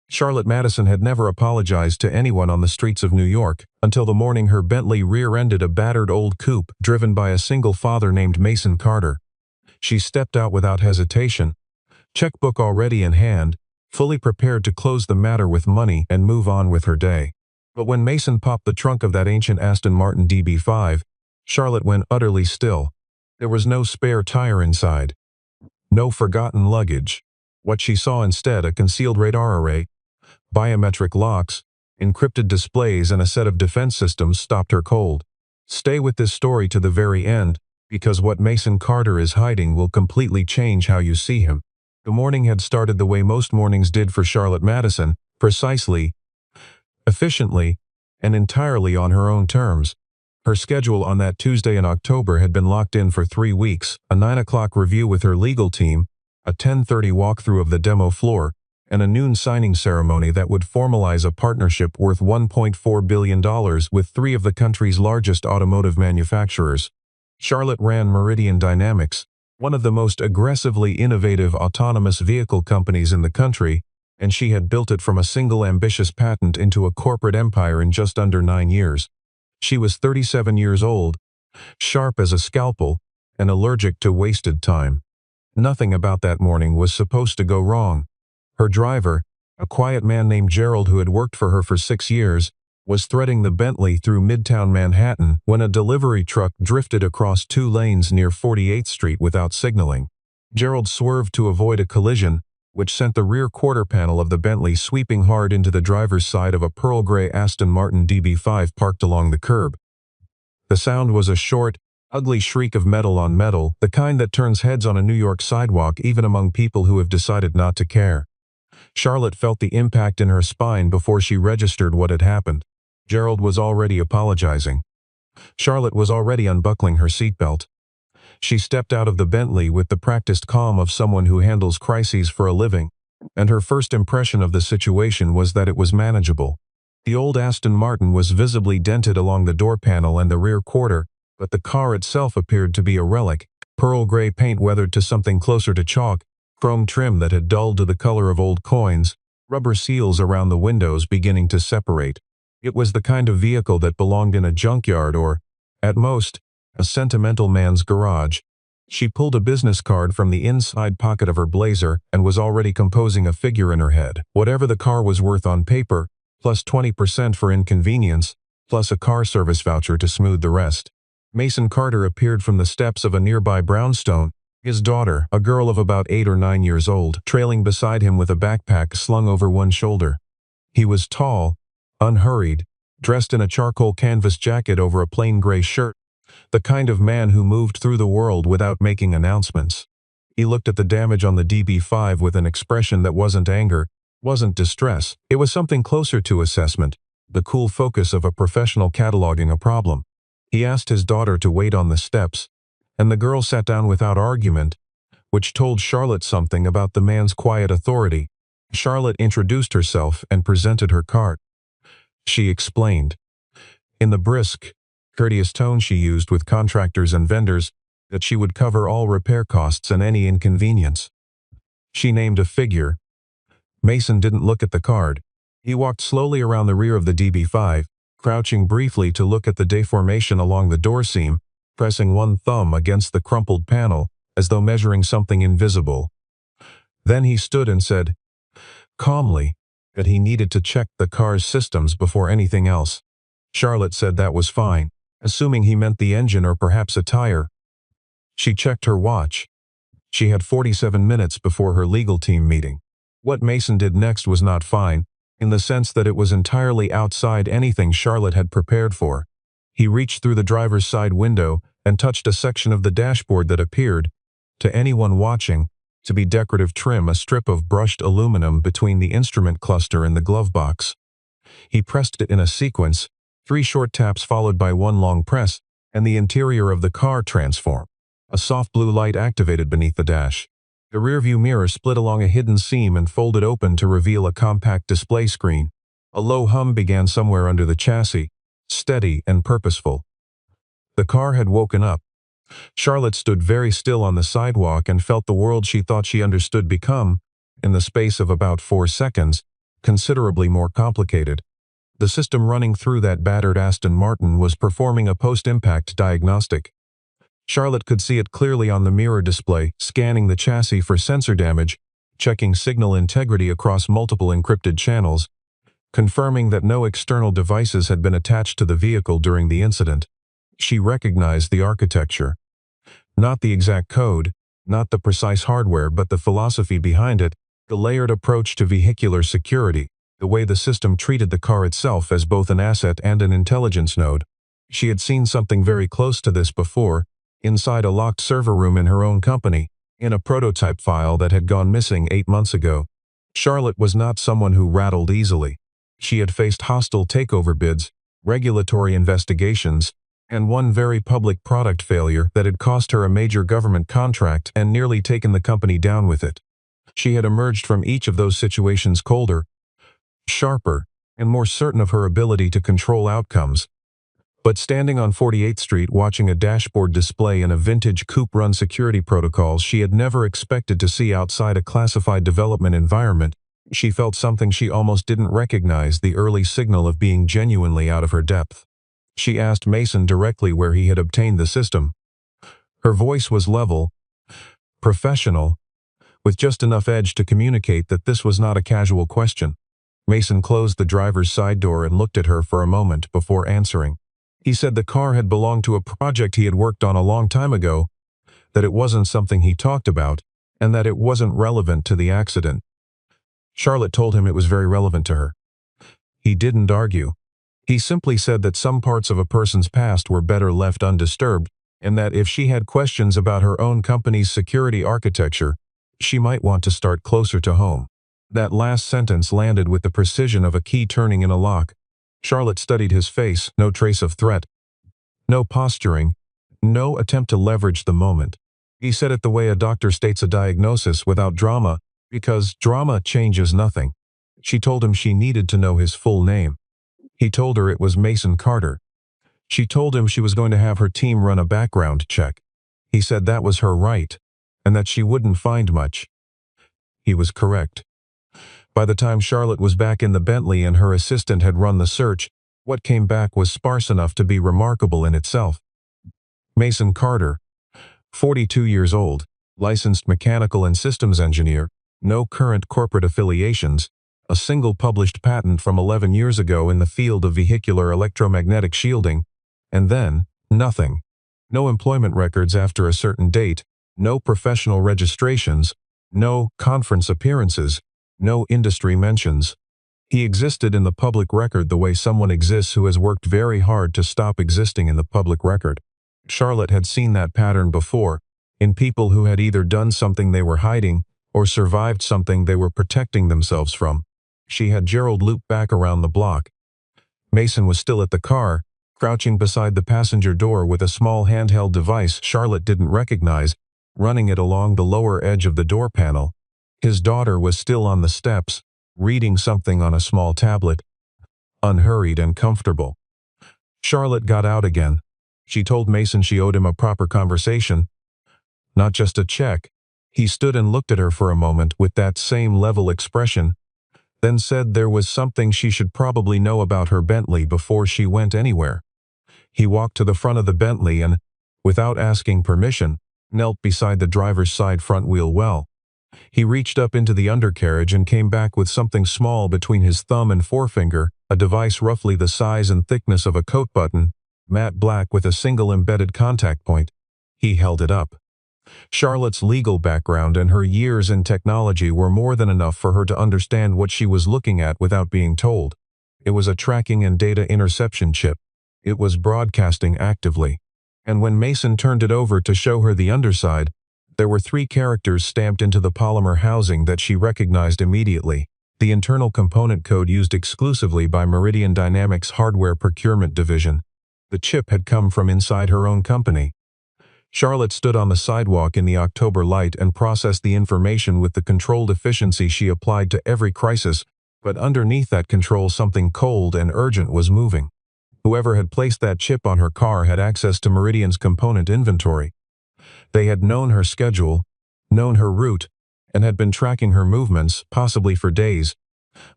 Charlotte Madison had never apologized to anyone on the streets of New York until the morning her Bentley rear-ended a battered old coupe driven by a single father named Mason Carter. She stepped out without hesitation, checkbook already in hand, fully prepared to close the matter with money and move on with her day. But when Mason popped the trunk of that ancient Aston Martin DB5, Charlotte went utterly still. There was no spare tire inside. No forgotten luggage. What she saw instead, a concealed radar array, biometric locks, encrypted displays, and a set of defense systems stopped her cold. Stay with this story to the very end, because what Mason Carter is hiding will completely change how you see him. The morning had started the way most mornings did for Charlotte Madison, precisely, efficiently, and entirely on her own terms. Her schedule on that Tuesday in October had been locked in for 3 weeks, a 9 o'clock review with her legal team, a 10:30 walkthrough of the demo floor, and a noon signing ceremony that would formalize a partnership worth $1.4 billion with 3 of the country's largest automotive manufacturers. Charlotte ran Meridian Dynamics, one of the most aggressively innovative autonomous vehicle companies in the country, and she had built it from a single ambitious patent into a corporate empire in just under 9 years. She was 37 years old, sharp as a scalpel, and allergic to wasted time. Nothing about that morning was supposed to go wrong. Her driver, a quiet man named Gerald who had worked for her for 6 years, was threading the Bentley through Midtown Manhattan when a delivery truck drifted across 2 lanes near 48th Street without signaling. Gerald swerved to avoid a collision, which sent the rear quarter panel of the Bentley sweeping hard into the driver's side of a pearl gray Aston Martin DB5 parked along the curb. The sound was a short, ugly shriek of metal on metal, the kind that turns heads on a New York sidewalk even among people who have decided not to care. Charlotte felt the impact in her spine before she registered what had happened. Gerald was already apologizing. Charlotte was already unbuckling her seatbelt. She stepped out of the Bentley with the practiced calm of someone who handles crises for a living, and her first impression of the situation was that it was manageable. The old Aston Martin was visibly dented along the door panel and the rear quarter, but the car itself appeared to be a relic, pearl gray paint weathered to something closer to chalk, chrome trim that had dulled to the color of old coins, rubber seals around the windows beginning to separate. It was the kind of vehicle that belonged in a junkyard or, at most, a sentimental man's garage. She pulled a business card from the inside pocket of her blazer and was already composing a figure in her head. Whatever the car was worth on paper, plus 20% for inconvenience, plus a car service voucher to smooth the rest. Mason Carter appeared from the steps of a nearby brownstone, his daughter, a girl of about 8 or 9 years old, trailing beside him with a backpack slung over one shoulder. He was tall, unhurried, dressed in a charcoal canvas jacket over a plain gray shirt, the kind of man who moved through the world without making announcements. He looked at the damage on the DB5 with an expression that wasn't anger, wasn't distress. It was something closer to assessment, the cool focus of a professional cataloging a problem. He asked his daughter to wait on the steps, and the girl sat down without argument, which told Charlotte something about the man's quiet authority. Charlotte introduced herself and presented her card. She explained, in the brisk, courteous tone she used with contractors and vendors, that she would cover all repair costs and any inconvenience. She named a figure. Mason didn't look at the card. He walked slowly around the rear of the DB5, crouching briefly to look at the deformation along the door seam, pressing one thumb against the crumpled panel, as though measuring something invisible. Then he stood and said, calmly, that he needed to check the car's systems before anything else. Charlotte said that was fine, assuming he meant the engine or perhaps a tire. She checked her watch. She had 47 minutes before her legal team meeting. What Mason did next was not fine, in the sense that it was entirely outside anything Charlotte had prepared for. He reached through the driver's side window and touched a section of the dashboard that appeared, to anyone watching, to be decorative trim, a strip of brushed aluminum between the instrument cluster and the glove box. He pressed it in a sequence, 3 short taps followed by 1 long press, and the interior of the car transformed. A soft blue light activated beneath the dash. The rearview mirror split along a hidden seam and folded open to reveal a compact display screen. A low hum began somewhere under the chassis, steady and purposeful. The car had woken up. Charlotte stood very still on the sidewalk and felt the world she thought she understood become, in the space of about 4 seconds, considerably more complicated. The system running through that battered Aston Martin was performing a post-impact diagnostic. Charlotte could see it clearly on the mirror display, scanning the chassis for sensor damage, checking signal integrity across multiple encrypted channels, confirming that no external devices had been attached to the vehicle during the incident. She recognized the architecture. Not the exact code, not the precise hardware, but the philosophy behind it, the layered approach to vehicular security, the way the system treated the car itself as both an asset and an intelligence node. She had seen something very close to this before, inside a locked server room in her own company, in a prototype file that had gone missing 8 months ago. Charlotte was not someone who rattled easily. She had faced hostile takeover bids, regulatory investigations, and one very public product failure that had cost her a major government contract and nearly taken the company down with it. She had emerged from each of those situations colder, sharper, and more certain of her ability to control outcomes. But standing on 48th Street watching a dashboard display in a vintage coupe-run security protocols she had never expected to see outside a classified development environment, she felt something she almost didn't recognize, the early signal of being genuinely out of her depth. She asked Mason directly where he had obtained the system. Her voice was level, professional, with just enough edge to communicate that this was not a casual question. Mason closed the driver's side door and looked at her for a moment before answering. He said the car had belonged to a project he had worked on a long time ago, that it wasn't something he talked about, and that it wasn't relevant to the accident. Charlotte told him it was very relevant to her. He didn't argue. He simply said that some parts of a person's past were better left undisturbed, and that if she had questions about her own company's security architecture, she might want to start closer to home. That last sentence landed with the precision of a key turning in a lock. Charlotte studied his face, no trace of threat. No posturing, no attempt to leverage the moment. He said it the way a doctor states a diagnosis, without drama, because drama changes nothing. She told him she needed to know his full name. He told her it was Mason Carter. She told him she was going to have her team run a background check. He said that was her right, and that she wouldn't find much. He was correct. By the time Charlotte was back in the Bentley and her assistant had run the search, what came back was sparse enough to be remarkable in itself. Mason Carter, 42 years old, licensed mechanical and systems engineer, no current corporate affiliations, a single published patent from 11 years ago in the field of vehicular electromagnetic shielding, and then, nothing. No employment records after a certain date, no professional registrations, no conference appearances, no industry mentions. He existed in the public record the way someone exists who has worked very hard to stop existing in the public record. Charlotte had seen that pattern before, in people who had either done something they were hiding or survived something they were protecting themselves from. She had Gerald loop back around the block. Mason was still at the car, crouching beside the passenger door with a small handheld device Charlotte didn't recognize, running it along the lower edge of the door panel. His daughter was still on the steps, reading something on a small tablet, unhurried and comfortable. Charlotte got out again. She told Mason she owed him a proper conversation, not just a check. He stood and looked at her for a moment with that same level expression, then said there was something she should probably know about her Bentley before she went anywhere. He walked to the front of the Bentley and, without asking permission, knelt beside the driver's side front wheel well. He reached up into the undercarriage and came back with something small between his thumb and forefinger, a device roughly the size and thickness of a coat button, matte black with a single embedded contact point. He held it up. Charlotte's legal background and her years in technology were more than enough for her to understand what she was looking at without being told. It was a tracking and data interception chip. It was broadcasting actively. And when Mason turned it over to show her the underside, there were 3 characters stamped into the polymer housing that she recognized immediately, the internal component code used exclusively by Meridian Dynamics' hardware procurement division. The chip had come from inside her own company. Charlotte stood on the sidewalk in the October light and processed the information with the controlled efficiency she applied to every crisis, but underneath that control something cold and urgent was moving. Whoever had placed that chip on her car had access to Meridian's component inventory. They had known her schedule, known her route, and had been tracking her movements, possibly for days.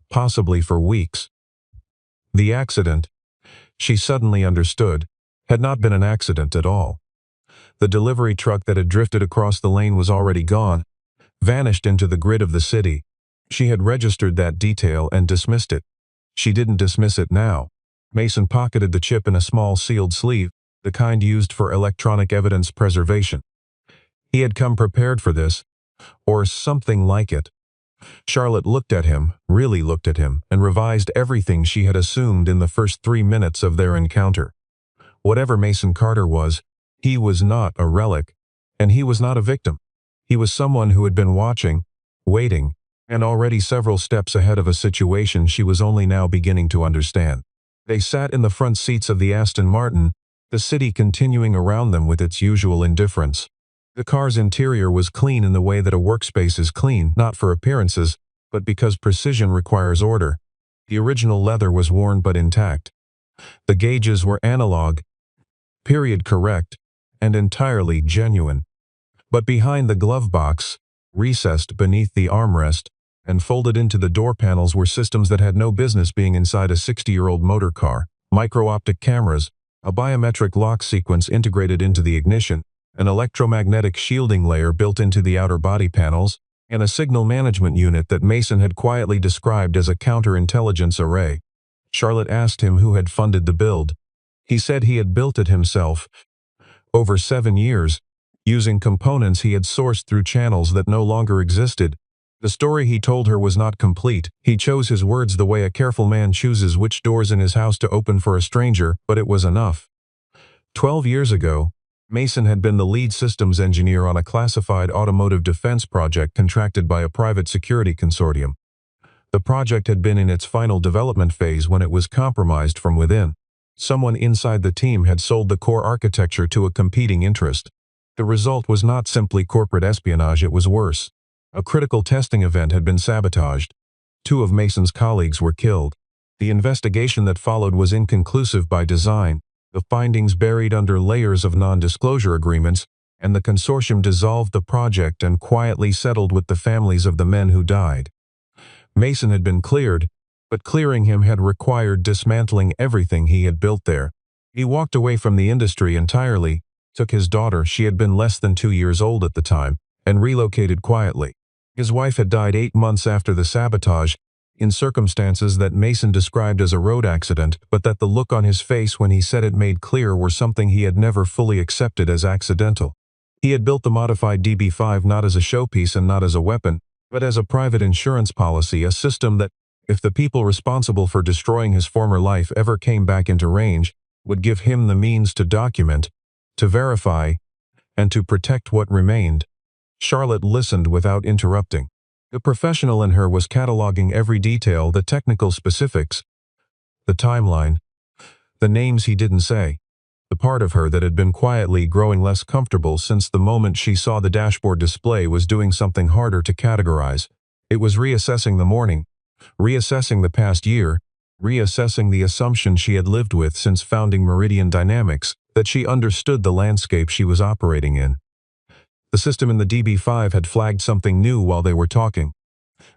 possibly for weeks. The accident, she suddenly understood, had not been an accident at all. The delivery truck that had drifted across the lane was already gone, vanished into the grid of the city. She had registered that detail and dismissed it. She didn't dismiss it now. Mason pocketed the chip in a small sealed sleeve, the kind used for electronic evidence preservation. He had come prepared for this, or something like it. Charlotte looked at him, really looked at him, and revised everything she had assumed in the first 3 minutes of their encounter. Whatever Mason Carter was, he was not a relic, and he was not a victim. He was someone who had been watching, waiting, and already several steps ahead of a situation she was only now beginning to understand. They sat in the front seats of the Aston Martin, the city continuing around them with its usual indifference. The car's interior was clean in the way that a workspace is clean, not for appearances, but because precision requires order. The original leather was worn but intact. The gauges were analog, period correct, and entirely genuine. But behind the glove box, recessed beneath the armrest, and folded into the door panels were systems that had no business being inside a 60-year-old motor car: micro-optic cameras, a biometric lock sequence integrated into the ignition, an electromagnetic shielding layer built into the outer body panels, and a signal management unit that Mason had quietly described as a counterintelligence array. Charlotte asked him who had funded the build. He said he had built it himself, over 7 years, using components he had sourced through channels that no longer existed. The story he told her was not complete. He chose his words the way a careful man chooses which doors in his house to open for a stranger, but it was enough. 12 years ago, Mason had been the lead systems engineer on a classified automotive defense project contracted by a private security consortium. The project had been in its final development phase when it was compromised from within. Someone inside the team had sold the core architecture to a competing interest. The result was not simply corporate espionage, it was worse. A critical testing event had been sabotaged. 2 of Mason's colleagues were killed. The investigation that followed was inconclusive by design, the findings buried under layers of non-disclosure agreements, and the consortium dissolved the project and quietly settled with the families of the men who died. Mason had been cleared, but clearing him had required dismantling everything he had built there. He walked away from the industry entirely, took his daughter, she had been less than 2 years old at the time, and relocated quietly. His wife had died 8 months after the sabotage, in circumstances that Mason described as a road accident, but that the look on his face when he said it made clear were something he had never fully accepted as accidental. He had built the modified DB5 not as a showpiece and not as a weapon, but as a private insurance policy, a system that, if the people responsible for destroying his former life ever came back into range, would give him the means to document, to verify, and to protect what remained. Charlotte listened without interrupting. The professional in her was cataloging every detail, the technical specifics, the timeline, the names he didn't say, the part of her that had been quietly growing less comfortable since the moment she saw the dashboard display was doing something harder to categorize. It was reassessing the morning, reassessing the past year, reassessing the assumption she had lived with since founding Meridian Dynamics, that she understood the landscape she was operating in. The system in the DB5 had flagged something new while they were talking.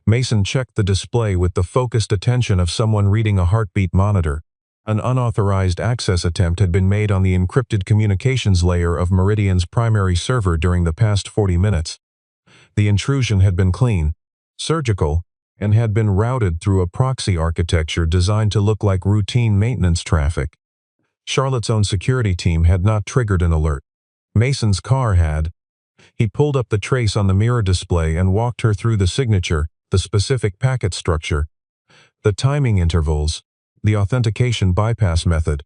Mason checked the display with the focused attention of someone reading a heartbeat monitor. An unauthorized access attempt had been made on the encrypted communications layer of Meridian's primary server during the past 40 minutes. The intrusion had been clean, surgical, and had been routed through a proxy architecture designed to look like routine maintenance traffic. Charlotte's own security team had not triggered an alert. Mason's car had. He pulled up the trace on the mirror display and walked her through the signature, the specific packet structure, the timing intervals, the authentication bypass method.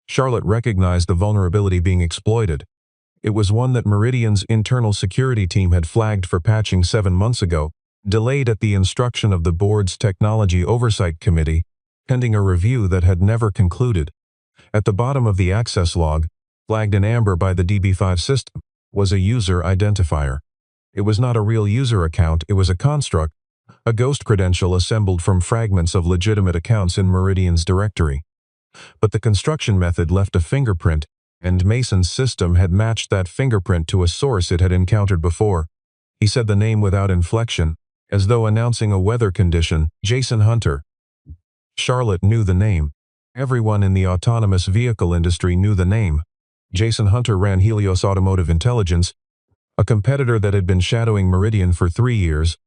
Charlotte recognized the vulnerability being exploited. It was one that Meridian's internal security team had flagged for patching 7 months ago, delayed at the instruction of the board's Technology Oversight Committee, pending a review that had never concluded. At the bottom of the access log, flagged in amber by the DB5 system, was a user identifier. It was not a real user account, it was a construct, a ghost credential assembled from fragments of legitimate accounts in Meridian's directory. But the construction method left a fingerprint, and Mason's system had matched that fingerprint to a source it had encountered before. He said the name without inflection, as though announcing a weather condition. Jason Hunter. Charlotte knew the name. Everyone in the autonomous vehicle industry knew the name. Jason Hunter ran Helios Automotive Intelligence, a competitor that had been shadowing Meridian for 3 years,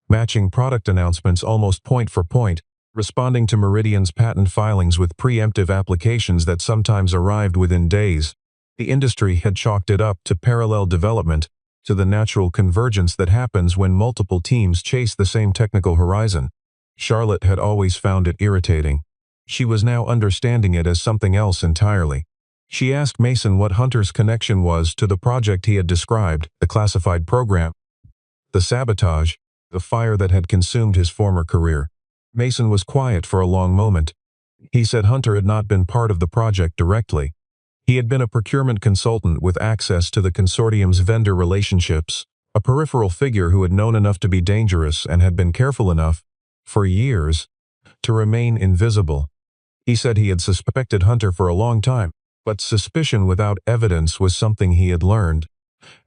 matching product announcements almost point for point, responding to Meridian's patent filings with preemptive applications that sometimes arrived within days. The industry had chalked it up to parallel development, to the natural convergence that happens when multiple teams chase the same technical horizon. Charlotte had always found it irritating. She was now understanding it as something else entirely. She asked Mason what Hunter's connection was to the project he had described, the classified program, the sabotage, the fire that had consumed his former career. Mason was quiet for a long moment. He said Hunter had not been part of the project directly. He had been a procurement consultant with access to the consortium's vendor relationships, a peripheral figure who had known enough to be dangerous and had been careful enough, for years, to remain invisible. He said he had suspected Hunter for a long time, but suspicion without evidence was something he had learned,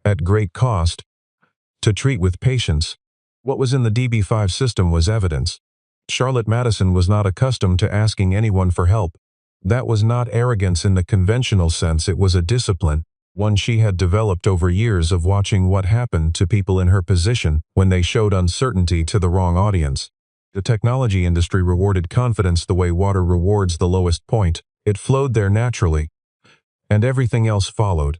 at great cost, to treat with patience. What was in the DB5 system was evidence. Charlotte Madison was not accustomed to asking anyone for help. That was not arrogance in the conventional sense, it was a discipline, one she had developed over years of watching what happened to people in her position when they showed uncertainty to the wrong audience. The technology industry rewarded confidence the way water rewards the lowest point. It flowed there naturally, and everything else followed.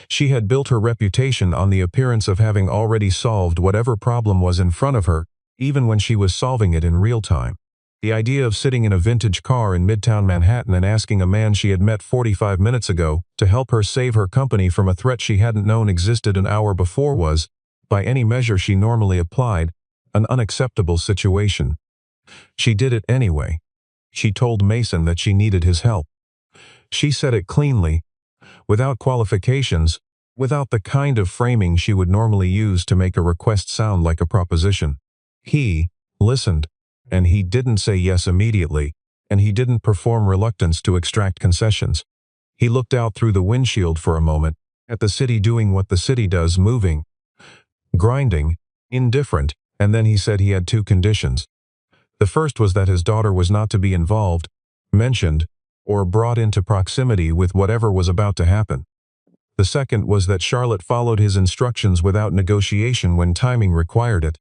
She had built her reputation on the appearance of having already solved whatever problem was in front of her, even when she was solving it in real time. The idea of sitting in a vintage car in Midtown Manhattan and asking a man she had met 45 minutes ago to help her save her company from a threat she hadn't known existed an hour before was, by any measure she normally applied, an unacceptable situation. She did it anyway. She told Mason that she needed his help. She said it cleanly, without qualifications, without the kind of framing she would normally use to make a request sound like a proposition. He listened, and he didn't say yes immediately, and he didn't perform reluctance to extract concessions. He looked out through the windshield for a moment, at the city doing what the city does, moving, grinding, indifferent, and then he said he had 2 conditions. The first was that his daughter was not to be involved, mentioned, or brought into proximity with whatever was about to happen. The second was that Charlotte followed his instructions without negotiation when timing required it.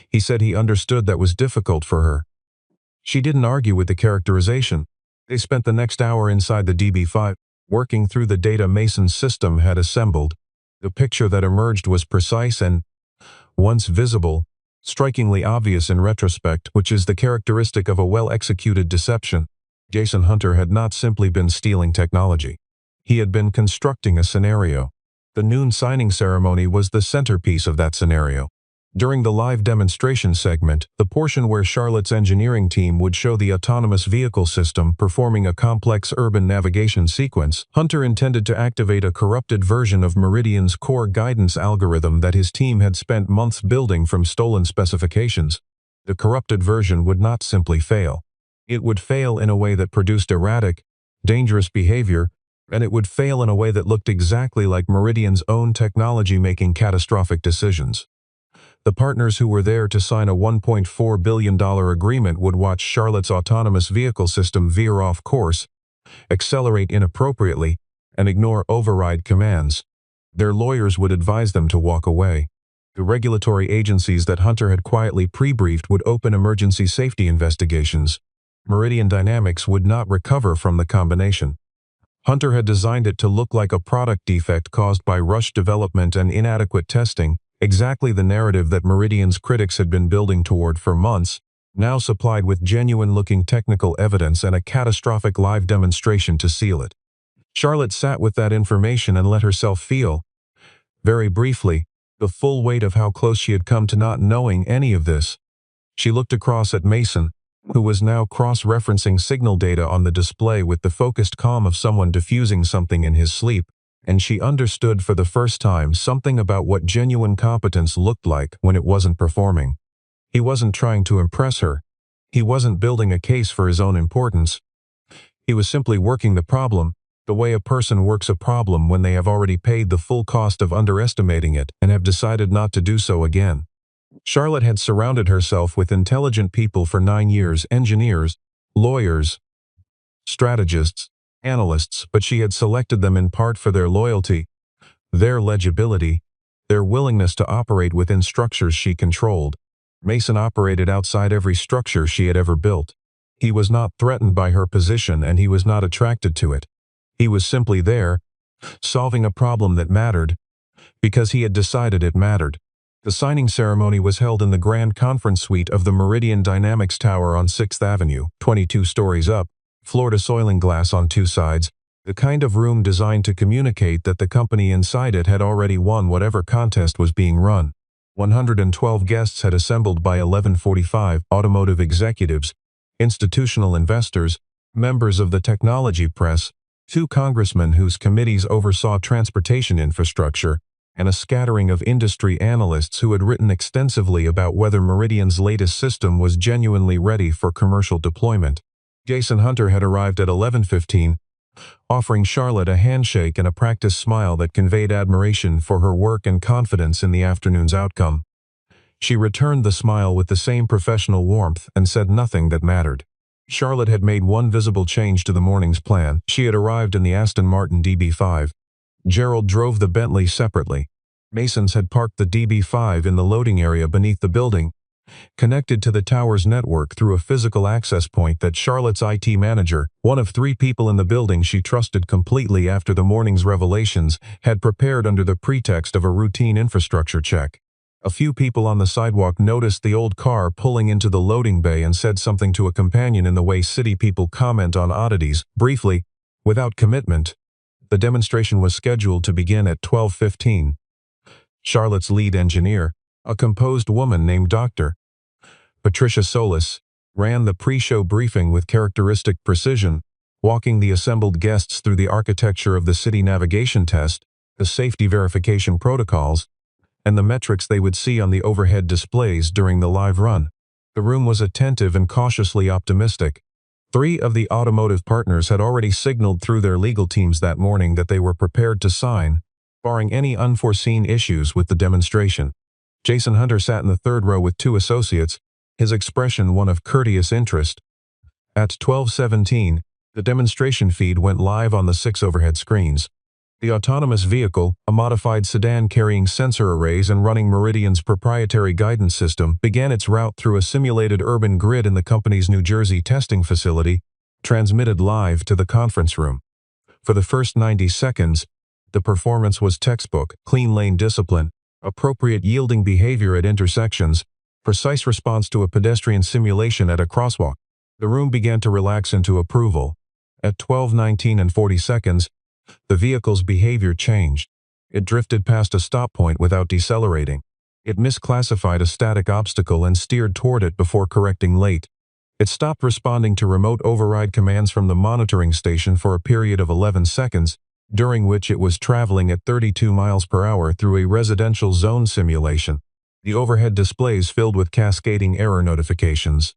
He said he understood that was difficult for her. She didn't argue with the characterization. They spent the next hour inside the DB5, working through the data Mason's system had assembled. The picture that emerged was precise and, once visible, strikingly obvious in retrospect, which is the characteristic of a well-executed deception. Jason Hunter had not simply been stealing technology. He had been constructing a scenario. The noon signing ceremony was the centerpiece of that scenario. During the live demonstration segment, the portion where Charlotte's engineering team would show the autonomous vehicle system performing a complex urban navigation sequence, Hunter intended to activate a corrupted version of Meridian's core guidance algorithm that his team had spent months building from stolen specifications. The corrupted version would not simply fail. It would fail in a way that produced erratic, dangerous behavior, and it would fail in a way that looked exactly like Meridian's own technology making catastrophic decisions. The partners who were there to sign a $1.4 billion agreement would watch Charlotte's autonomous vehicle system veer off course, accelerate inappropriately, and ignore override commands. Their lawyers would advise them to walk away. The regulatory agencies that Hunter had quietly pre-briefed would open emergency safety investigations. Meridian Dynamics would not recover from the combination. Hunter had designed it to look like a product defect caused by rushed development and inadequate testing, exactly the narrative that Meridian's critics had been building toward for months, now supplied with genuine-looking technical evidence and a catastrophic live demonstration to seal it. Charlotte sat with that information and let herself feel, very briefly, the full weight of how close she had come to not knowing any of this. She looked across at Mason, who was now cross-referencing signal data on the display with the focused calm of someone diffusing something in his sleep, and she understood for the first time something about what genuine competence looked like when it wasn't performing. He wasn't trying to impress her. He wasn't building a case for his own importance. He was simply working the problem, the way a person works a problem when they have already paid the full cost of underestimating it and have decided not to do so again. Charlotte had surrounded herself with intelligent people for 9 years, engineers, lawyers, strategists, analysts, but she had selected them in part for their loyalty, their legibility, their willingness to operate within structures she controlled. Mason operated outside every structure she had ever built. He was not threatened by her position and he was not attracted to it. He was simply there, solving a problem that mattered, because he had decided it mattered. The signing ceremony was held in the grand conference suite of the Meridian Dynamics Tower on 6th Avenue, 22 stories up, floor-to-ceiling glass on two sides, the kind of room designed to communicate that the company inside it had already won whatever contest was being run. 112 guests had assembled by 11:45, automotive executives, institutional investors, members of the technology press, 2 congressmen whose committees oversaw transportation infrastructure, and a scattering of industry analysts who had written extensively about whether Meridian's latest system was genuinely ready for commercial deployment. Jason Hunter had arrived at 11:15, offering Charlotte a handshake and a practiced smile that conveyed admiration for her work and confidence in the afternoon's outcome. She returned the smile with the same professional warmth and said nothing that mattered. Charlotte had made one visible change to the morning's plan. She had arrived in the Aston Martin DB5. Gerald drove the Bentley separately. Masons had parked the DB5 in the loading area beneath the building, connected to the tower's network through a physical access point that Charlotte's IT manager, one of 3 people in the building she trusted completely after the morning's revelations, had prepared under the pretext of a routine infrastructure check. A few people on the sidewalk noticed the old car pulling into the loading bay and said something to a companion in the way city people comment on oddities. Briefly, without commitment, the demonstration was scheduled to begin at 12:15. Charlotte's lead engineer, a composed woman named Dr. Patricia Solis, ran the pre-show briefing with characteristic precision, walking the assembled guests through the architecture of the city navigation test, the safety verification protocols, and the metrics they would see on the overhead displays during the live run. The room was attentive and cautiously optimistic. 3 of the automotive partners had already signaled through their legal teams that morning that they were prepared to sign, barring any unforeseen issues with the demonstration. Jason Hunter sat in the 3rd row with 2 associates, his expression one of courteous interest. At 12:17, the demonstration feed went live on the 6 overhead screens. The autonomous vehicle, a modified sedan carrying sensor arrays and running Meridian's proprietary guidance system, began its route through a simulated urban grid in the company's New Jersey testing facility, transmitted live to the conference room. For the first 90 seconds, the performance was textbook: clean lane discipline, appropriate yielding behavior at intersections, precise response to a pedestrian simulation at a crosswalk. The room began to relax into approval. At 12:19 and 40 seconds, the vehicle's behavior changed. It drifted past a stop point without decelerating. It misclassified a static obstacle and steered toward it before correcting late. It stopped responding to remote override commands from the monitoring station for a period of 11 seconds, during which it was traveling at 32 miles per hour through a residential zone simulation. The overhead displays filled with cascading error notifications.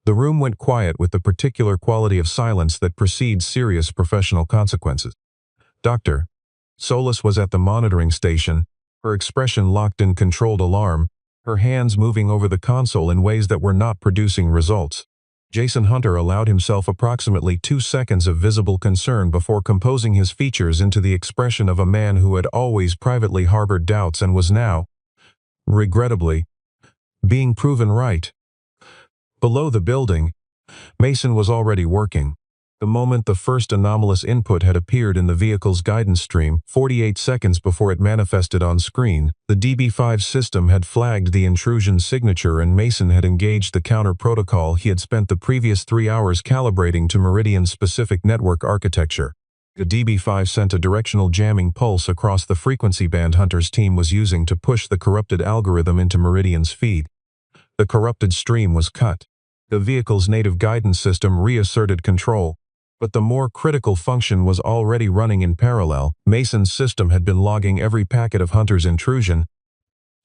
The room went quiet with the particular quality of silence that precedes serious professional consequences. Dr. Solis was at the monitoring station, her expression locked in controlled alarm, her hands moving over the console in ways that were not producing results. Jason Hunter allowed himself approximately 2 seconds of visible concern before composing his features into the expression of a man who had always privately harbored doubts and was now, regrettably, being proven right. Below the building, Mason was already working. The moment the first anomalous input had appeared in the vehicle's guidance stream, 48 seconds before it manifested on screen, the DB5 system had flagged the intrusion signature and Mason had engaged the counter protocol he had spent the previous 3 hours calibrating to Meridian's specific network architecture. The DB5 sent a directional jamming pulse across the frequency band Hunter's team was using to push the corrupted algorithm into Meridian's feed. The corrupted stream was cut. The vehicle's native guidance system reasserted control. But the more critical function was already running in parallel. Mason's system had been logging every packet of Hunter's intrusion,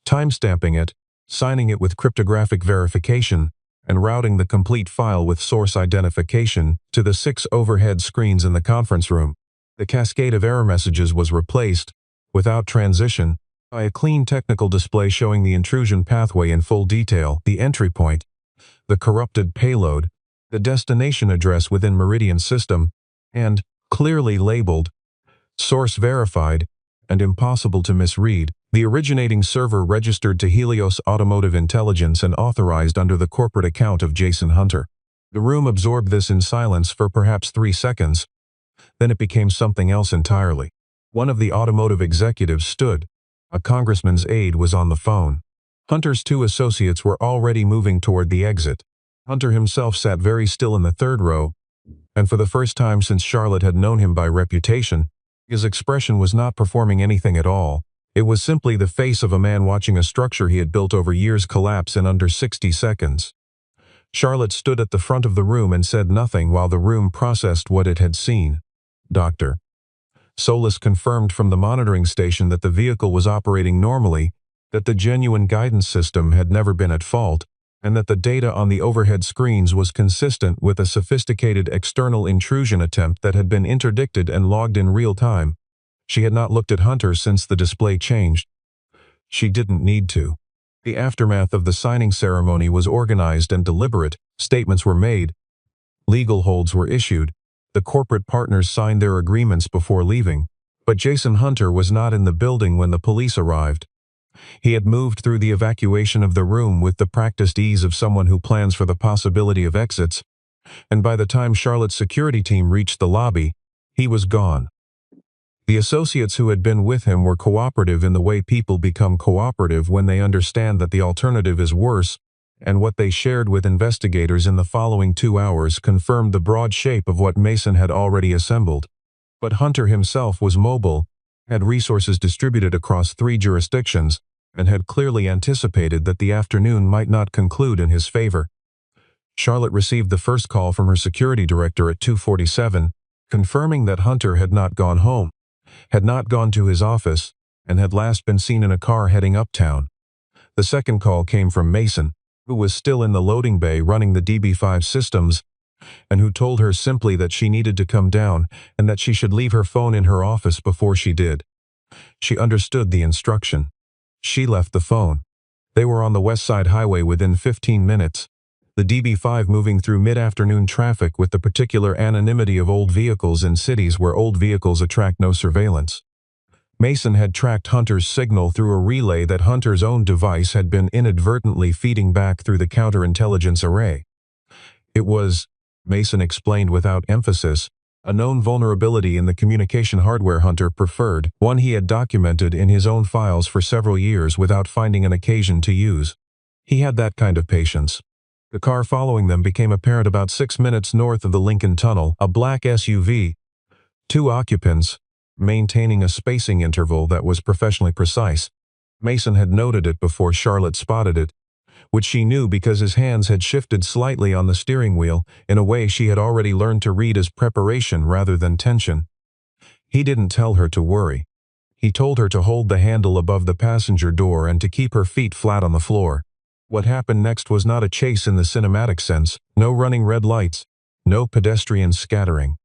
timestamping it, signing it with cryptographic verification, and routing the complete file with source identification to the 6 overhead screens in the conference room. The cascade of error messages was replaced, without transition, by a clean technical display showing the intrusion pathway in full detail, the entry point, the corrupted payload, the destination address within Meridian system, and, clearly labeled, source verified, and impossible to misread, the originating server registered to Helios Automotive Intelligence and authorized under the corporate account of Jason Hunter. The room absorbed this in silence for perhaps 3 seconds. Then it became something else entirely. One of the automotive executives stood. A congressman's aide was on the phone. Hunter's 2 associates were already moving toward the exit. Hunter himself sat very still in the 3rd row, and for the first time since Charlotte had known him by reputation, his expression was not performing anything at all. It was simply the face of a man watching a structure he had built over years collapse in under 60 seconds. Charlotte stood at the front of the room and said nothing while the room processed what it had seen. Dr. Solis confirmed from the monitoring station that the vehicle was operating normally, that the genuine guidance system had never been at fault, and that the data on the overhead screens was consistent with a sophisticated external intrusion attempt that had been interdicted and logged in real time. She had not looked at Hunter since the display changed. She didn't need to. The aftermath of the signing ceremony was organized and deliberate. Statements were made. Legal holds were issued. The corporate partners signed their agreements before leaving. But Jason Hunter was not in the building when the police arrived. He had moved through the evacuation of the room with the practiced ease of someone who plans for the possibility of exits, and by the time Charlotte's security team reached the lobby, he was gone. The associates who had been with him were cooperative in the way people become cooperative when they understand that the alternative is worse, and what they shared with investigators in the following 2 hours confirmed the broad shape of what Mason had already assembled. But Hunter himself was mobile, had resources distributed across 3 jurisdictions, and had clearly anticipated that the afternoon might not conclude in his favor. Charlotte received the first call from her security director at 2:47, confirming that Hunter had not gone home, had not gone to his office, and had last been seen in a car heading uptown. The second call came from Mason, who was still in the loading bay running the DB5 systems, and who told her simply that she needed to come down and that she should leave her phone in her office before she did. She understood the instruction. She left the phone. They were on the West Side Highway within 15 minutes, the DB5 moving through mid-afternoon traffic with the particular anonymity of old vehicles in cities where old vehicles attract no surveillance. Mason had tracked Hunter's signal through a relay that Hunter's own device had been inadvertently feeding back through the counterintelligence array. It was, Mason explained without emphasis, a known vulnerability in the communication hardware Hunter preferred, one he had documented in his own files for several years without finding an occasion to use. He had that kind of patience. The car following them became apparent about 6 minutes north of the Lincoln Tunnel, a black SUV. 2 occupants, maintaining a spacing interval that was professionally precise. Mason had noted it before Charlotte spotted it, which she knew because his hands had shifted slightly on the steering wheel in a way she had already learned to read as preparation rather than tension. He didn't tell her to worry. He told her to hold the handle above the passenger door and to keep her feet flat on the floor. What happened next was not a chase in the cinematic sense, no running red lights, no pedestrian scattering.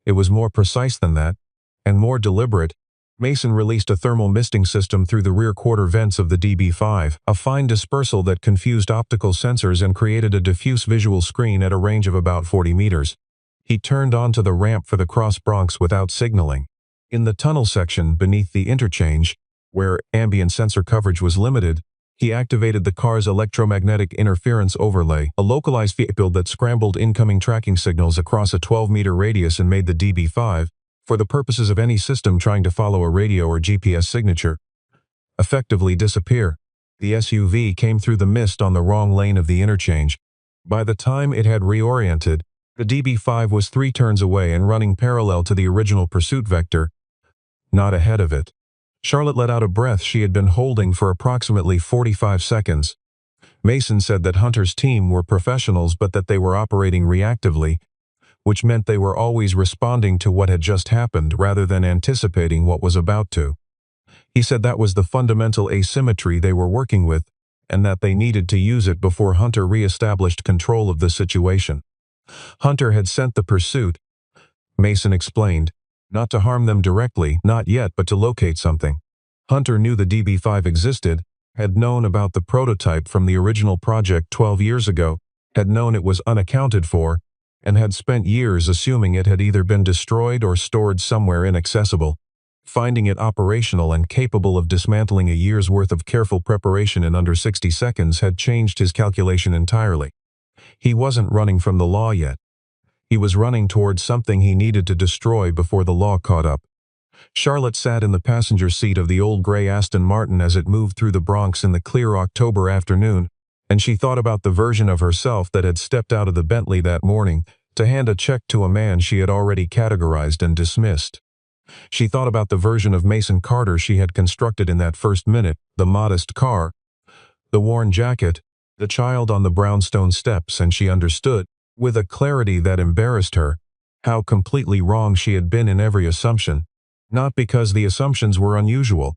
It was more precise than that, and more deliberate. Mason released a thermal misting system through the rear quarter vents of the DB5, a fine dispersal that confused optical sensors and created a diffuse visual screen at a range of about 40 meters. He turned onto the ramp for the Cross Bronx without signaling. In the tunnel section beneath the interchange, where ambient sensor coverage was limited, he activated the car's electromagnetic interference overlay, a localized field that scrambled incoming tracking signals across a 12-meter radius and made the DB5, for the purposes of any system trying to follow a radio or GPS signature, effectively disappear. The SUV came through the mist on the wrong lane of the interchange. By the time it had reoriented, the DB5 was 3 turns away and running parallel to the original pursuit vector, not ahead of it. Charlotte let out a breath she had been holding for approximately 45 seconds. Mason said that Hunter's team were professionals but that they were operating reactively, which meant they were always responding to what had just happened rather than anticipating what was about to. He said that was the fundamental asymmetry they were working with, and that they needed to use it before Hunter re-established control of the situation. Hunter had sent the pursuit, Mason explained, not to harm them directly, not yet, but to locate something. Hunter knew the DB5 existed, had known about the prototype from the original project 12 years ago, had known it was unaccounted for, and had spent years assuming it had either been destroyed or stored somewhere inaccessible. Finding it operational and capable of dismantling a year's worth of careful preparation in under 60 seconds had changed his calculation entirely. He wasn't running from the law yet. He was running towards something he needed to destroy before the law caught up. Charlotte sat in the passenger seat of the old gray Aston Martin as it moved through the Bronx in the clear October afternoon, and she thought about the version of herself that had stepped out of the Bentley that morning to hand a check to a man she had already categorized and dismissed. She thought about the version of Mason Carter she had constructed in that first minute, the modest car, the worn jacket, the child on the brownstone steps, and she understood, with a clarity that embarrassed her, how completely wrong she had been in every assumption. Not because the assumptions were unusual,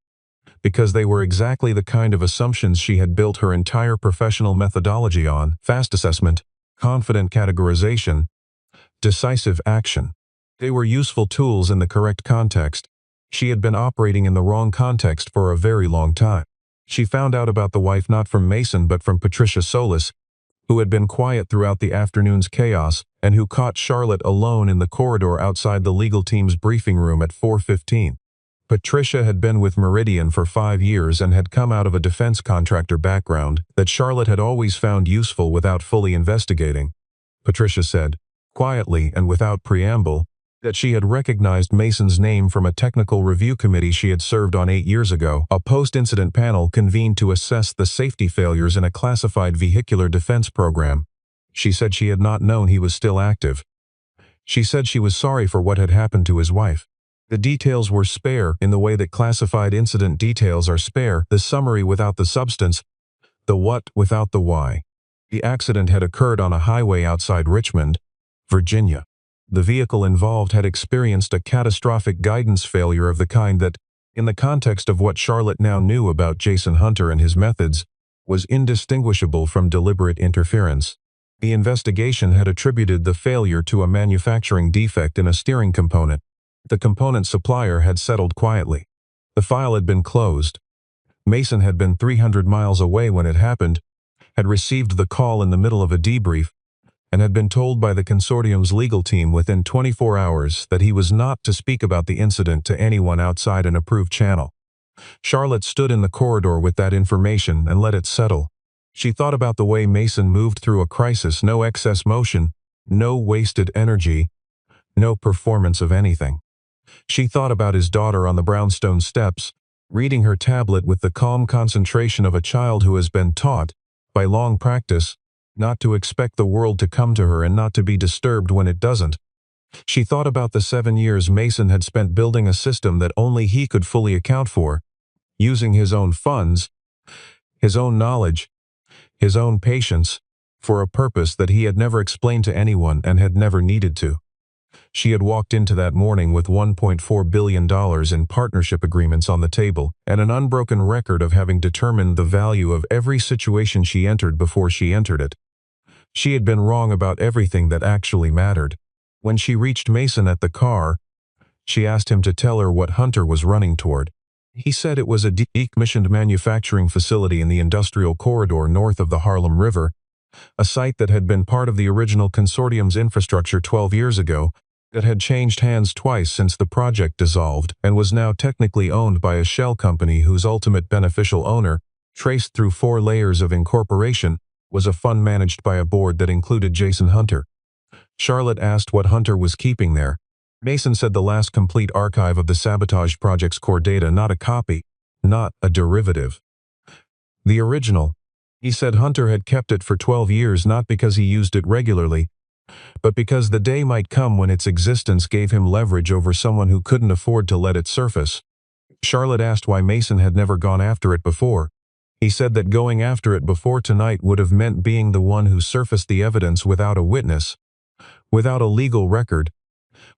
because they were exactly the kind of assumptions she had built her entire professional methodology on: fast assessment, confident categorization, decisive action. They were useful tools in the correct context. She had been operating in the wrong context for a very long time. She found out about the wife not from Mason but from Patricia Solis, who had been quiet throughout the afternoon's chaos and who caught Charlotte alone in the corridor outside the legal team's briefing room at 4:15. Patricia had been with Meridian for 5 years and had come out of a defense contractor background that Charlotte had always found useful without fully investigating. Patricia said, quietly and without preamble, that she had recognized Mason's name from a technical review committee she had served on 8 years ago, a post-incident panel convened to assess the safety failures in a classified vehicular defense program. She said she had not known he was still active. She said she was sorry for what had happened to his wife. The details were spare in the way that classified incident details are spare, the summary without the substance, the what without the why. The accident had occurred on a highway outside Richmond, Virginia. The vehicle involved had experienced a catastrophic guidance failure of the kind that, in the context of what Charlotte now knew about Jason Hunter and his methods, was indistinguishable from deliberate interference. The investigation had attributed the failure to a manufacturing defect in a steering component. The component supplier had settled quietly. The file had been closed. Mason had been 300 miles away when it happened, had received the call in the middle of a debrief, and had been told by the consortium's legal team within 24 hours that he was not to speak about the incident to anyone outside an approved channel. Charlotte stood in the corridor with that information and let it settle. She thought about the way Mason moved through a crisis: no excess motion, no wasted energy, no performance of anything. She thought about his daughter on the brownstone steps, reading her tablet with the calm concentration of a child who has been taught, by long practice, not to expect the world to come to her and not to be disturbed when it doesn't. She thought about the 7 years Mason had spent building a system that only he could fully account for, using his own funds, his own knowledge, his own patience, for a purpose that he had never explained to anyone and had never needed to. She had walked into that morning with $1.4 billion in partnership agreements on the table and an unbroken record of having determined the value of every situation she entered before she entered it. She had been wrong about everything that actually mattered. When she reached Mason at the car, she asked him to tell her what Hunter was running toward. He said it was a decommissioned manufacturing facility in the industrial corridor north of the Harlem River, a site that had been part of the original consortium's infrastructure 12 years ago, that had changed hands twice since the project dissolved and was now technically owned by a shell company whose ultimate beneficial owner, traced through 4 layers of incorporation, was a fund managed by a board that included Jason Hunter. Charlotte asked what Hunter was keeping there. Mason said the last complete archive of the sabotage project's core data, not a copy, not a derivative. The original. He said Hunter had kept it for 12 years not because he used it regularly, but because the day might come when its existence gave him leverage over someone who couldn't afford to let it surface. Charlotte asked why Mason had never gone after it before. He said that going after it before tonight would have meant being the one who surfaced the evidence without a witness, without a legal record,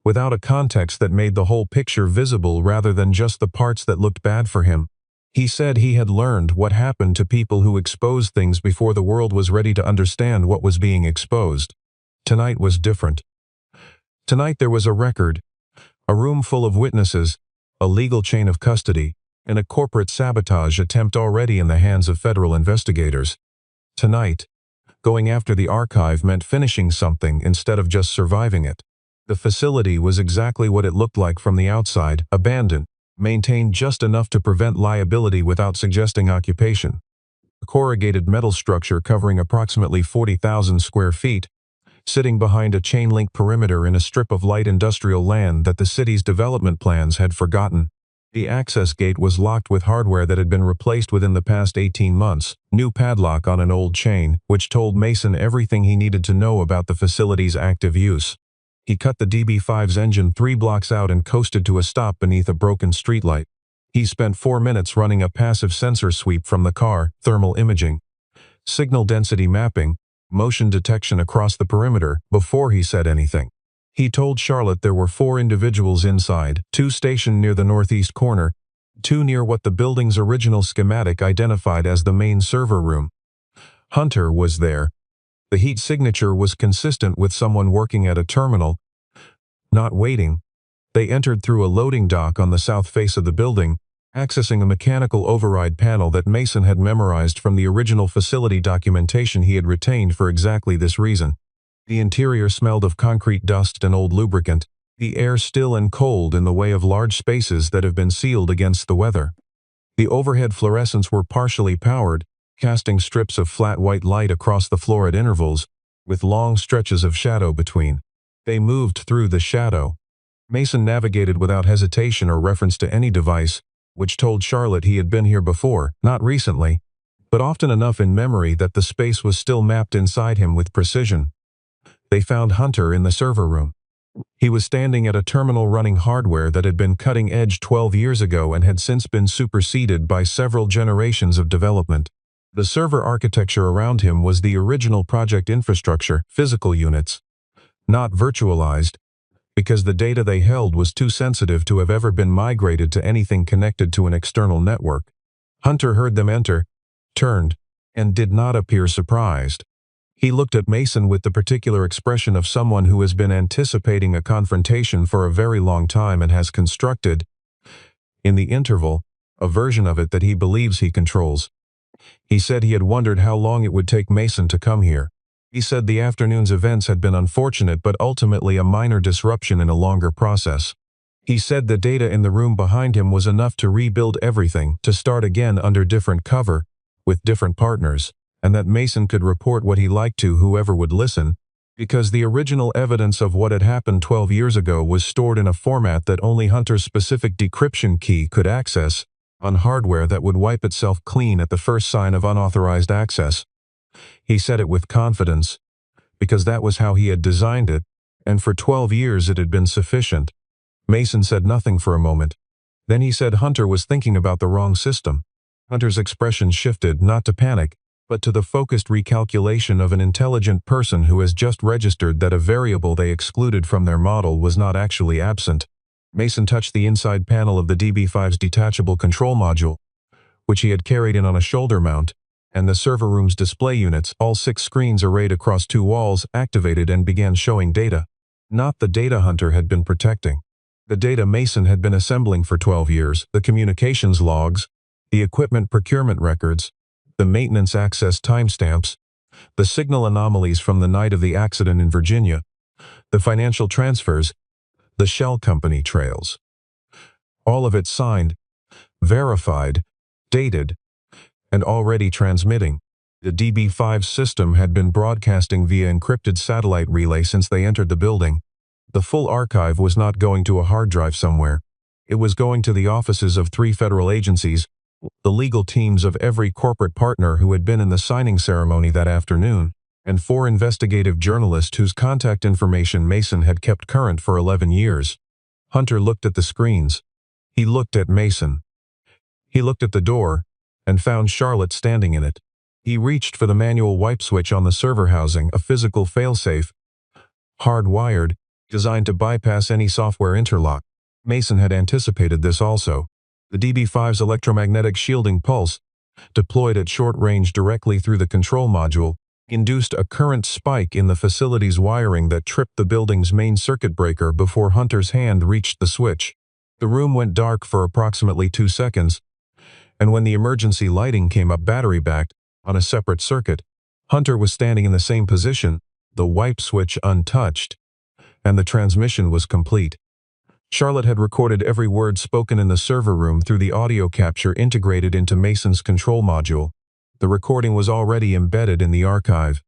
without a context that made the whole picture visible rather than just the parts that looked bad for him. He said he had learned what happened to people who exposed things before the world was ready to understand what was being exposed. Tonight was different. Tonight there was a record, a room full of witnesses, a legal chain of custody. and a corporate sabotage attempt already in the hands of federal investigators. Tonight, going after the archive meant finishing something instead of just surviving it. The facility was exactly what it looked like from the outside, abandoned, maintained just enough to prevent liability without suggesting occupation. A corrugated metal structure covering approximately 40,000 square feet, sitting behind a chain-link perimeter in a strip of light industrial land that the city's development plans had forgotten. The access gate was locked with hardware that had been replaced within the past 18 months, new padlock on an old chain, which told Mason everything he needed to know about the facility's active use. He cut the DB5's engine 3 blocks out and coasted to a stop beneath a broken streetlight. He spent 4 minutes running a passive sensor sweep from the car, thermal imaging, signal density mapping, motion detection across the perimeter, before he said anything. He told Charlotte there were 4 individuals inside, 2 stationed near the northeast corner, 2 near what the building's original schematic identified as the main server room. Hunter was there. The heat signature was consistent with someone working at a terminal, not waiting. They entered through a loading dock on the south face of the building, accessing a mechanical override panel that Mason had memorized from the original facility documentation he had retained for exactly this reason. The interior smelled of concrete dust and old lubricant, the air still and cold in the way of large spaces that have been sealed against the weather. The overhead fluorescents were partially powered, casting strips of flat white light across the floor at intervals, with long stretches of shadow between. They moved through the shadow. Mason navigated without hesitation or reference to any device, which told Charlotte he had been here before, not recently, but often enough in memory that the space was still mapped inside him with precision. They found Hunter in the server room. He was standing at a terminal running hardware that had been cutting edge 12 years ago and had since been superseded by several generations of development. The server architecture around him was the original project infrastructure, physical units, not virtualized, because the data they held was too sensitive to have ever been migrated to anything connected to an external network. Hunter heard them enter, turned, and did not appear surprised. He looked at Mason with the particular expression of someone who has been anticipating a confrontation for a very long time and has constructed, in the interval, a version of it that he believes he controls. He said he had wondered how long it would take Mason to come here. He said the afternoon's events had been unfortunate but ultimately a minor disruption in a longer process. He said the data in the room behind him was enough to rebuild everything, to start again under different cover, with different partners, and that Mason could report what he liked to whoever would listen, because the original evidence of what had happened 12 years ago was stored in a format that only Hunter's specific decryption key could access, on hardware that would wipe itself clean at the first sign of unauthorized access. He said it with confidence, because that was how he had designed it, and for 12 years it had been sufficient. Mason said nothing for a moment. Then he said Hunter was thinking about the wrong system. Hunter's expression shifted, not to panic, but to the focused recalculation of an intelligent person who has just registered that a variable they excluded from their model was not actually absent. Mason touched the inside panel of the DB5's detachable control module, which he had carried in on a shoulder mount, and the server room's display units, all 6 screens arrayed across 2 walls, activated and began showing data. Not the data Hunter had been protecting. The data Mason had been assembling for 12 years, the communications logs, the equipment procurement records, the maintenance access timestamps, the signal anomalies from the night of the accident in Virginia, the financial transfers, the shell company trails. All of it signed, verified, dated, and already transmitting. The DB5 system had been broadcasting via encrypted satellite relay since they entered the building. The full archive was not going to a hard drive somewhere. It was going to the offices of 3 federal agencies, the legal teams of every corporate partner who had been in the signing ceremony that afternoon, and 4 investigative journalists whose contact information Mason had kept current for 11 years. Hunter looked at the screens. He looked at Mason. He looked at the door, and found Charlotte standing in it. He reached for the manual wipe switch on the server housing, a physical failsafe, hardwired, designed to bypass any software interlock. Mason had anticipated this also. The DB5's electromagnetic shielding pulse, deployed at short range directly through the control module, induced a current spike in the facility's wiring that tripped the building's main circuit breaker before Hunter's hand reached the switch. The room went dark for approximately 2 seconds, and when the emergency lighting came up battery-backed, on a separate circuit, Hunter was standing in the same position, the wipe switch untouched, and the transmission was complete. Charlotte had recorded every word spoken in the server room through the audio capture integrated into Mason's control module. The recording was already embedded in the archive.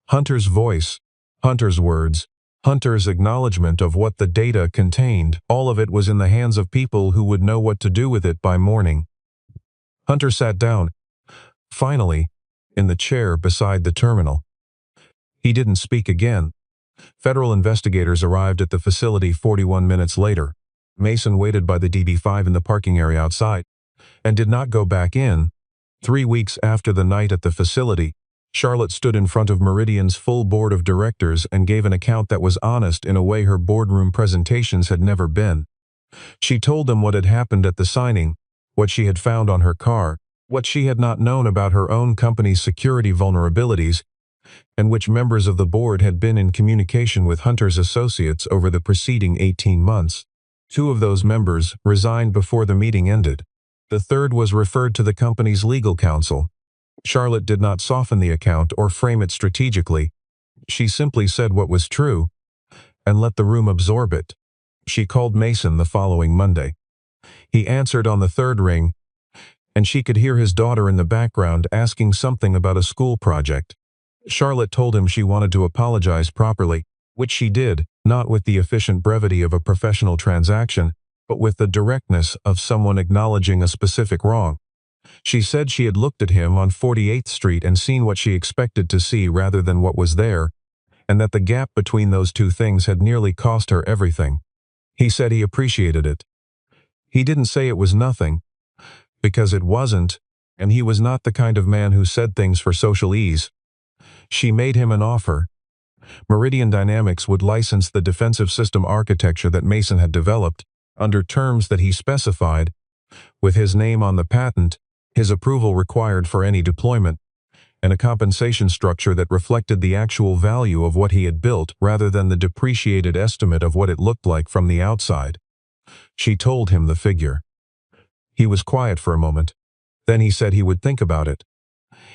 Hunter's voice, Hunter's words, Hunter's acknowledgement of what the data contained, all of it was in the hands of people who would know what to do with it by morning. Hunter sat down, finally, in the chair beside the terminal. He didn't speak again. Federal investigators arrived at the facility 41 minutes later. Mason waited by the DB5 in the parking area outside, and did not go back in. 3 weeks after the night at the facility, Charlotte stood in front of Meridian's full board of directors and gave an account that was honest in a way her boardroom presentations had never been. She told them what had happened at the signing, what she had found on her car, what she had not known about her own company's security vulnerabilities, and which members of the board had been in communication with Hunter's associates over the preceding 18 months. 2 of those members resigned before the meeting ended. The third was referred to the company's legal counsel. Charlotte did not soften the account or frame it strategically. She simply said what was true, and let the room absorb it. She called Mason the following Monday. He answered on the 3rd ring, and she could hear his daughter in the background asking something about a school project. Charlotte told him she wanted to apologize properly, which she did, not with the efficient brevity of a professional transaction, but with the directness of someone acknowledging a specific wrong. She said she had looked at him on 48th Street and seen what she expected to see rather than what was there, and that the gap between those 2 things had nearly cost her everything. He said he appreciated it. He didn't say it was nothing, because it wasn't, and he was not the kind of man who said things for social ease. She made him an offer. Meridian Dynamics would license the defensive system architecture that Mason had developed, under terms that he specified, with his name on the patent, his approval required for any deployment, and a compensation structure that reflected the actual value of what he had built rather than the depreciated estimate of what it looked like from the outside. She told him the figure. He was quiet for a moment. Then he said he would think about it.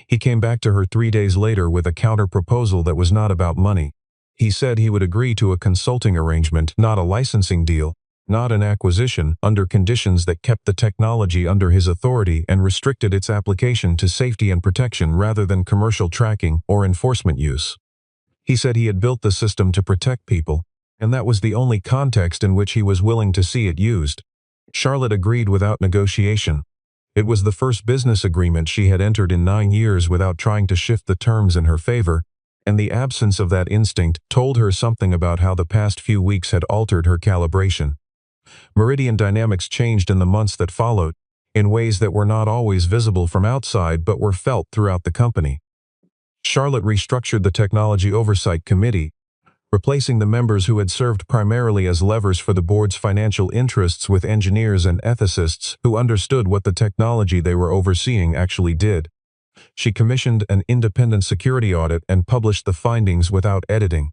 He came back to her 3 days later with a counter-proposal that was not about money. He said he would agree to a consulting arrangement, not a licensing deal, not an acquisition, under conditions that kept the technology under his authority and restricted its application to safety and protection rather than commercial tracking or enforcement use. He said he had built the system to protect people, and that was the only context in which he was willing to see it used. Charlotte agreed without negotiation. It was the first business agreement she had entered in 9 years without trying to shift the terms in her favor, and the absence of that instinct told her something about how the past few weeks had altered her calibration. Meridian Dynamics changed in the months that followed, in ways that were not always visible from outside but were felt throughout the company. Charlotte restructured the Technology Oversight Committee, replacing the members who had served primarily as levers for the board's financial interests with engineers and ethicists who understood what the technology they were overseeing actually did. She commissioned an independent security audit and published the findings without editing.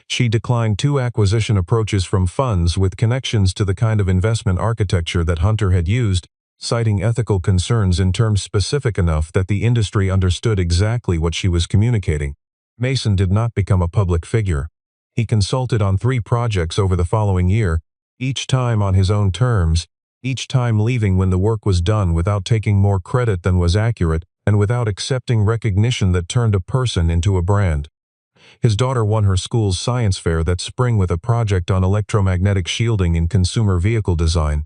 She declined 2 acquisition approaches from funds with connections to the kind of investment architecture that Hunter had used, citing ethical concerns in terms specific enough that the industry understood exactly what she was communicating. Mason did not become a public figure. He consulted on 3 projects over the following year, each time on his own terms, each time leaving when the work was done without taking more credit than was accurate and without accepting recognition that turned a person into a brand. His daughter won her school's science fair that spring with a project on electromagnetic shielding in consumer vehicle design.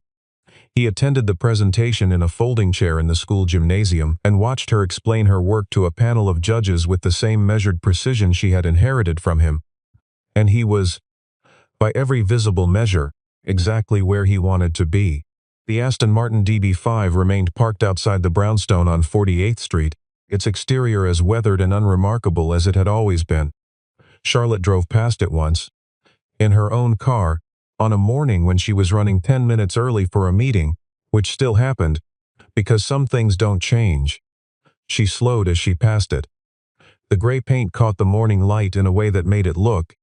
He attended the presentation in a folding chair in the school gymnasium and watched her explain her work to a panel of judges with the same measured precision she had inherited from him. And he was, by every visible measure, exactly where he wanted to be. The Aston Martin DB5 remained parked outside the brownstone on 48th Street, its exterior as weathered and unremarkable as it had always been. Charlotte drove past it once, in her own car, on a morning when she was running 10 minutes early for a meeting, which still happened, because some things don't change. She slowed as she passed it. The gray paint caught the morning light in a way that made it look,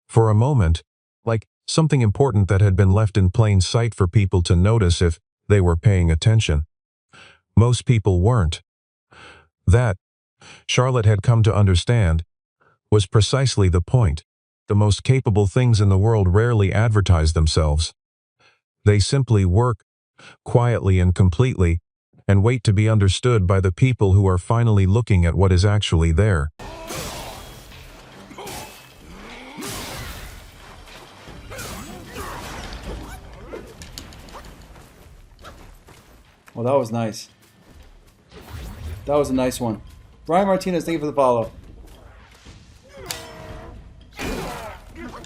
for a moment, like something important that had been left in plain sight for people to notice if they were paying attention. Most people weren't. That, Charlotte had come to understand, was precisely the point. The most capable things in the world rarely advertise themselves. They simply work, quietly and completely, and wait to be understood by the people who are finally looking at what is actually there. Well, that was nice. That was a nice one. Brian Martinez, thank you for the follow.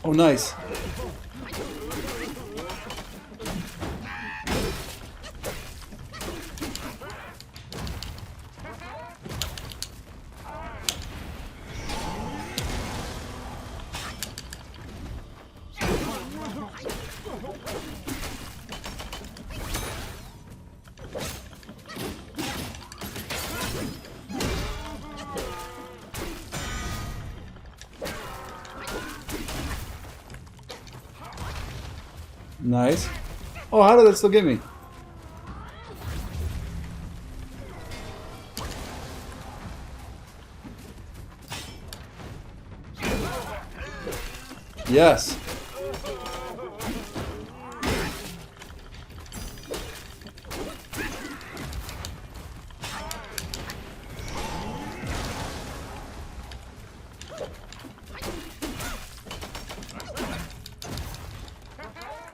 Oh, nice. Nice. Oh, how did that still get me? Yes.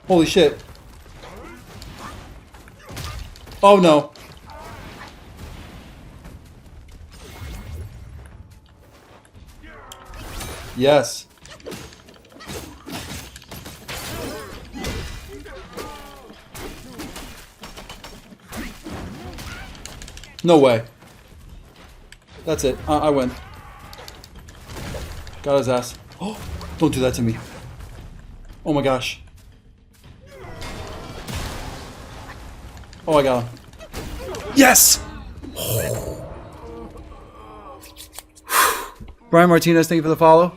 Holy shit. Oh no. Yes. No way. That's it. I win. Got his ass. Oh, don't do that to me. Oh my gosh. Oh, I got him. Yes! Brian Martinez, thank you for the follow.